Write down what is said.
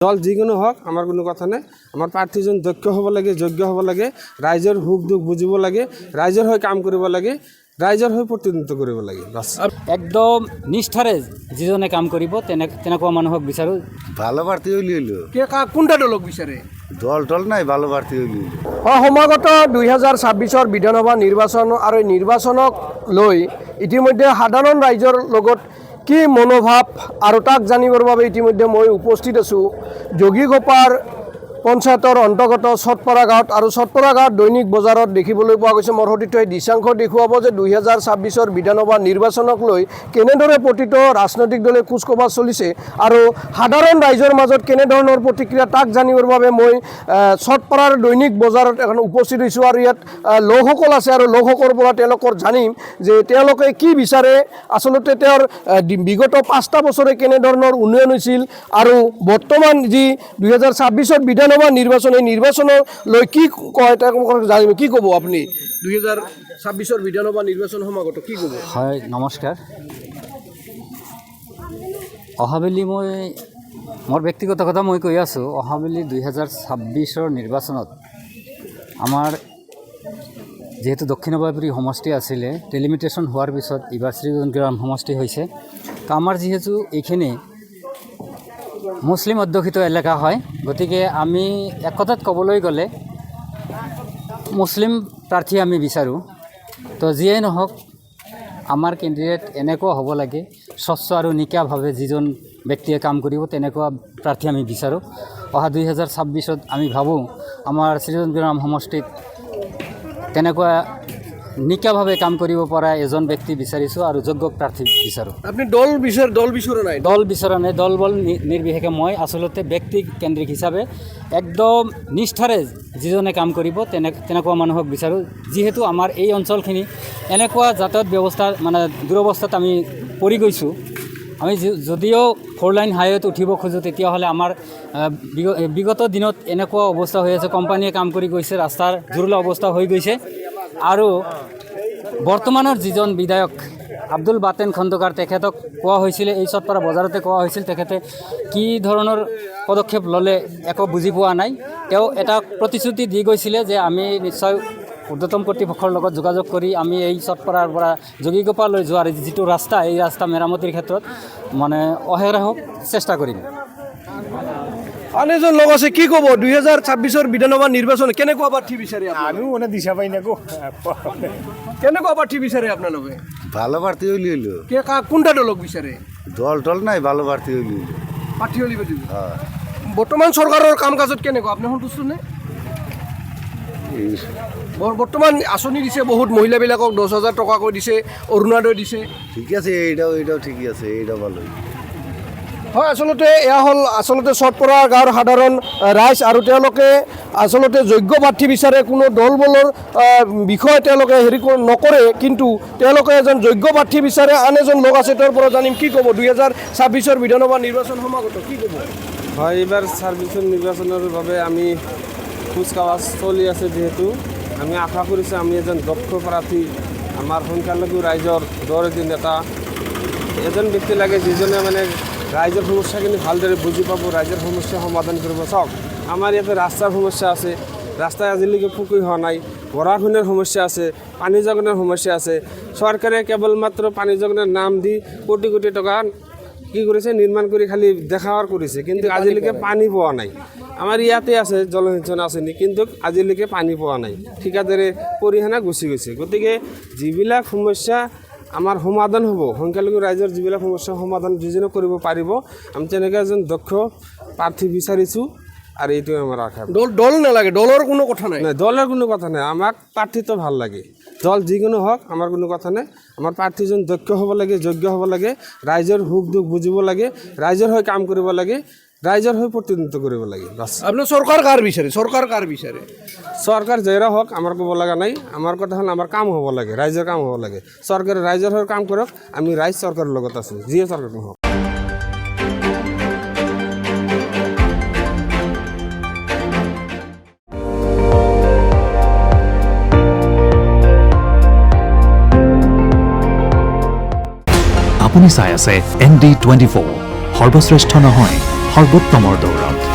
দল যিকোনো হওক আমাৰ কোনো কথা নাই। আমাৰ প্ৰাৰ্থীজন দক্ষ হ'ব লাগে, যোগ্য হ'ব লাগে, ৰাইজৰ সুখ দুখ বুজিব লাগে, ৰাইজৰ হৈ কাম কৰিব লাগে, ৰাইজৰ হৈ প্ৰতিনিধিত্ব কৰিব লাগে। বাস একদম নিষ্ঠাৰে যিজনে কাম কৰিব তেনেকুৱা মানুহক বিচাৰোঁ। ভালো প্ৰাৰ্থী হইল কোনটা দলক বিচাৰে? দল টল নাই, ভালো প্ৰাৰ্থী হইল। সমাগত 2026 বিধানসভা নিৰ্বাচন আৰু এই নিৰ্বাচনক লৈ ইতিমধ্যে সাধাৰণ ৰাইজৰ লগত কি মনোভাৱ আৰু তাক জানিবৰ বাবে ইতিমধ্যে মই উপস্থিত আছোঁ যোগীগোপাৰ পঞ্চায়তৰ অন্তৰ্গত চটপৰা গাঁৱত। আৰু চটপৰা গাঁৱত দৈনিক বজাৰত দেখিবলৈ পোৱা গৈছে মোৰ সতীৰ্থই দৃশ্যাংশ দেখুৱাব যে 2026 বিধানসভা নিৰ্বাচনক লৈ কেনেদৰে প্ৰতিটো ৰাজনৈতিক দলে কুচকবাজ চলিছে আৰু সাধাৰণ ৰাইজৰ মাজত কেনেধৰণৰ প্ৰতিক্ৰিয়া তাক জানিবৰ বাবে মই চটপৰাৰ দৈনিক বজাৰত এখন উপস্থিত হৈছোঁ। আৰু ইয়াত লোকসকল আছে আৰু লোকসকলৰ পৰা তেওঁলোকৰ জানিম যে তেওঁলোকে কি বিচাৰে, আচলতে তেওঁৰ বিগত 5টা বছৰে কেনেধৰণৰ উন্নয়ন হৈছিল আৰু বৰ্তমান যি 2026 বিধানসভা নিৰ্বাচন, এই নিৰ্বাচনক লৈ কি কয় তাক জানিম। কি ক'ব আপুনি 2026 বিধানসভা নিৰ্বাচন সমাগত কি ক'ব? হয়, নমস্কাৰ। অহাবেলি মই মোৰ ব্যক্তিগত কথা মই কৈ আছোঁ। অহাবেলি 2026 নিৰ্বাচনত আমাৰ যিহেতু দক্ষিণ বাবুৰি সমষ্টি আছিলে, ডেলিমিটেশ্যন হোৱাৰ পিছত এইবাৰ শ্ৰীগঞ্জগ্ৰাম সমষ্টি হৈছে। তো আমাৰ যিহেতু এইখিনি মুছলিম অধ্যুষিত এলেকা হয়, গতিকে আমি এক কথাত ক'বলৈ গ'লে মুছলিম প্ৰাৰ্থী আমি বিচাৰোঁ। তো যিয়েই নহওক আমাৰ কেণ্ডিডেট এনেকুৱা হ'ব লাগে, স্বচ্ছ আৰু নিকাভাৱে যিজন ব্যক্তিয়ে কাম কৰিব তেনেকুৱা প্ৰাৰ্থী আমি বিচাৰোঁ। অহা 2026 আমি ভাবোঁ আমাৰ শ্ৰীগঞ্জগ্ৰাম সমষ্টিত তেনেকুৱা নিকাভাৱে কাম কৰিব পৰা এজন ব্যক্তি বিচাৰিছোঁ আৰু যোগ্য প্ৰাৰ্থী বিচাৰোঁ। আপুনি দল বিচৰা নাই? দল বিচৰা নাই, দল বল নিৰ্বিশেষে মই আচলতে ব্যক্তি কেন্দ্ৰিক হিচাপে একদম নিষ্ঠাৰে যিজনে কাম কৰিব তেনেকুৱা মানুহক বিচাৰোঁ। যিহেতু আমাৰ এই অঞ্চলখিনি এনেকুৱা যাতায়াত ব্যৱস্থা মানে দুৰৱস্থাত আমি পৰি গৈছোঁ। আমি যদিও 4 লাইন হাইৱেত উঠিব খোজোঁ তেতিয়াহ'লে আমাৰ বিগত দিনত এনেকুৱা অৱস্থা হৈ আছে, কোম্পানীয়ে কাম কৰি গৈছে, ৰাস্তাৰ জুৰুলা অৱস্থা হৈ গৈছে। আৰু বৰ্তমানৰ যিজন বিধায়ক আব্দুল বাতেন খন্দকাৰ, তেখেতক কোৱা হৈছিলে এই চটপৰা বজাৰতে কোৱা হৈছিল, তেখেতে কি ধৰণৰ পদক্ষেপ ল'লে একো বুজি পোৱা নাই। তেওঁ এটা প্ৰতিশ্ৰুতি দি গৈছিলে যে আমি নিশ্চয় ঊৰ্ধ্বতম কৰ্তৃপক্ষৰ লগত যোগাযোগ কৰি আমি এই চটপৰাৰ পৰা যোগীগোপালৈ যোৱাৰ যিটো ৰাস্তা, এই ৰাস্তা মেৰামতিৰ ক্ষেত্ৰত মানে অহেৰাহক চেষ্টা কৰিম। আন এজন লোক আছে, কি ক'ব 2026 বিধানসভা নিৰ্বাচন কেনেকুৱা প্ৰাৰ্থী বিচাৰে? আমিও মানে দিশা পাই না গো। কেনেকুৱা প্ৰাৰ্থী বিচাৰে আপোনালোকে? ভালো প্ৰাৰ্থী হইল। কোনটা দলক বিচাৰে? দল টল নাই, ভালো প্ৰাৰ্থী হইল। প্ৰাৰ্থী হলিব দিব। বৰ্তমান চৰকাৰৰ কাম কাজত কেনেকুৱা, আপুনি সন্তুষ্ট নে? বৰ্তমান আঁচনি দিছে, বহুত মহিলাবিলাকক 10,000 টকাকৈ দিছে, অৰুণোদয় দিছে। ঠিক আছে, এইটাও ঠিকই আছে, এইটাও ভালো। হয়, আচলতে এয়া হ'ল আচলতে চটপৰা গাঁৱৰ সাধাৰণ ৰাইজ আৰু তেওঁলোকে আচলতে যোগ্য প্ৰাৰ্থী বিচাৰে। কোনো দল বলৰ বিষয়ে তেওঁলোকে নকৰে, কিন্তু তেওঁলোকে এজন যোগ্য প্ৰাৰ্থী বিচাৰে। আন এজন লোক আছে, তেওঁৰ পৰা জানিম কি ক'ব 2026 বিধানসভা নিৰ্বাচন সমাগত কি ক'ব? হয়, এইবাৰ ছাব্বিছৰ নিৰ্বাচনৰ বাবে আমি কুচকাৱাজ চলি আছে। যিহেতু আমি আশা কৰিছোঁ আমি এজন দক্ষ প্ৰাৰ্থী, আমাৰ সংখ্যালঘু ৰাইজৰ দৰে নেতা এজন ব্যক্তি লাগে, যিজনে মানে ৰাইজৰ সমস্যাখিনি ভালদৰে বুজি পাব, ৰাইজৰ সমস্যা সমাধান কৰিব। চাওক, আমাৰ ইয়াতে ৰাস্তাৰ সমস্যা আছে, ৰাস্তা আজিলৈকে পকী হোৱা নাই, বৰষুণৰ সমস্যা আছে, পানী যোগানৰ সমস্যা আছে। চৰকাৰে কেৱল মাত্ৰ পানী যোগানৰ নাম দি কোটি কোটি টকা কি কৰিছে, নিৰ্মাণ কৰি খালি দেখাৱাৰ কৰিছে, কিন্তু আজিলৈকে পানী পোৱা নাই। আমাৰ ইয়াতে আছে জলসিঞ্চন আঁচনি, কিন্তু আজিলৈকে পানী পোৱা নাই, ঠিকাদাৰে পৰিহানা গুচি গৈছে। গতিকে যিবিলাক সমস্যা আমাৰ সমাধান হ'ব, সংখ্যালঘু ৰাইজৰ যিবিলাক সমস্যা সমাধান যিজনে কৰিব পাৰিব, আমি তেনেকৈ এজন দক্ষ প্ৰাৰ্থী বিচাৰিছোঁ। আৰু এইটোৱে আমাৰ আশা। দল নালাগে, দলৰ কোনো কথা নাই? নাই, দলৰ কোনো কথা নাই, আমাক প্ৰাৰ্থীটো ভাল লাগে। দল যিকোনো হওক আমাৰ কোনো কথা নাই। আমাৰ প্ৰাৰ্থীজন দক্ষ হ'ব লাগে, যোগ্য হ'ব লাগে, ৰাইজৰ সুখ দুখ বুজিব লাগে, ৰাইজৰ হৈ কাম কৰিব লাগে, ৰাইজৰ হৈ প্ৰতিনিধিত্ব কৰিব লাগে। বাছ। আপোনাৰ চৰকাৰ কাৰ বিচাৰে? চৰকাৰ কাৰ বিচাৰে? চৰকাৰ যেইৰা হওক আমাৰ ক'ব লগা নাই। আমাৰ কথা হ'ল আমাৰ কাম হ'ব লাগে, ৰাইজৰ কাম হ'ব লাগে। চৰকাৰে ৰাইজৰ হৈ কাম কৰক, আমি ৰাইজ চৰকাৰৰ লগত আছোঁ, যিয়ে চৰকাৰ নহওক। আপুনি চাই আছে ND24, সৰ্বশ্ৰেষ্ঠ নহয় সৰ্বোত্তমৰ দৌৰত।